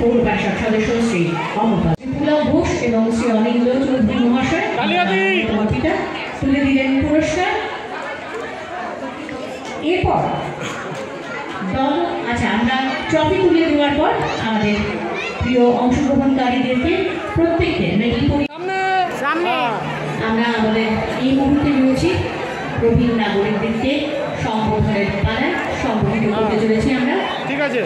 পৌর পরিষদ সদস্য শ্রী অমৃতা বিপ্লব ঘোষ এবং শ্রী অনিন্দ চৌধুরী মহাশয় পিতা তুলে দিলেন পুরস্কার। এরপর দল আমরা ট্রফি তুলে দেওয়ার পর আমাদের প্রিয় অংশগ্রহণকারীদেরকে প্রত্যেককে মেডেল আমরা আমাদের এই মুহূর্তে রয়েছি প্রবীণ নাগরিকদেরকে সম্বোধনের পালায় সম্বোধিত করতে চলেছি আমরা। ঠিক আছে,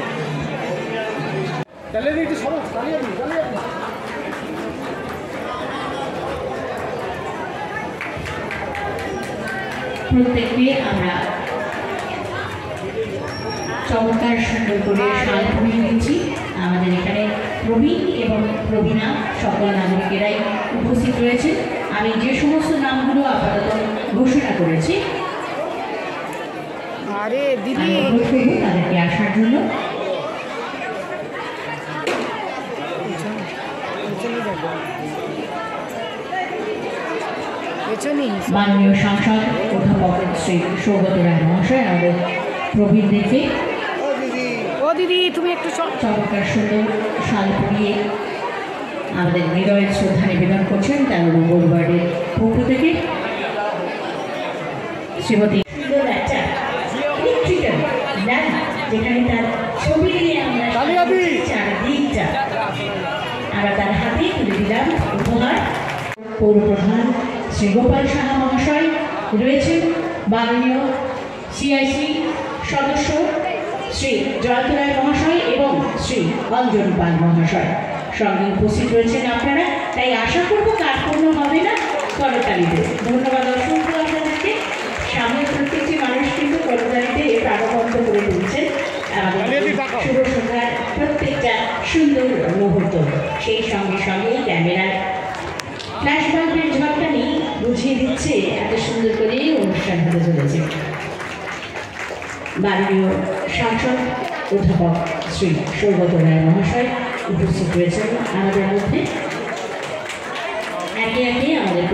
প্রত্যেককে আমরা চমৎকার সুন্দর করে শাল পরিয়ে দিচ্ছি। আমাদের এখানে প্রবীণ এবং প্রবীণা সকল নাগরিকেরাই উপস্থিত রয়েছে। আমি যে সমস্ত নামগুলো আপাতত ঘোষণা করেছি তাদেরকে আসার জন্য। মাননীয় সাংসদ অধ্যাপক শ্রী সৌগত রায় মহাশয় আমাদের প্রবীণদেরকে তুমি একটু চমৎকার সুন্দর শাল পরিয়ে আমাদের হৃদয়ের শ্রদ্ধা নিবেদন করছেন 13 নম্বর ওয়ার্ডের পক্ষ থেকে। শ্রীমতী সুন্দর একটা যেখানে তার ছবি দিয়ে আমরা চারদিকটা আমরা তার হাতে তুলে দিলাম উপহার। পৌর প্রধান শ্রী গোপাল সাহা মহাশয় রয়েছেন, মাননীয় সিআইসি সদস্য শ্রী জয়ন্ত রায় মহাশয় এবং শ্রী অঞ্জন পাল মহাশয় সঙ্গে উপস্থিত রয়েছেন আপনারা। তাই আশা করবো কাজপূর্ণ হবে না করতালিতে। ধন্যবাদ অসংখ্য আপনাদেরকে। সামনে প্রত্যেকটি মানুষ কিন্তু করতালিতে প্রাণবন্ত করে তুলছেন আমাদের শুভ সন্ধ্যার প্রত্যেকটা সুন্দর মুহূর্ত। সেই সঙ্গে সঙ্গে ক্যামেরার ফ্ল্যাশ বাল্বের ঝলকানি বুঝিয়ে দিচ্ছে এত সুন্দর করে অনুষ্ঠান হতে চলেছে। মাননীয় সাংসদ অধ্যাপক শ্রী সৌগত রায় মহাশয় উপস্থিত রয়েছেন আমাদের মধ্যে। একে একে আমাদের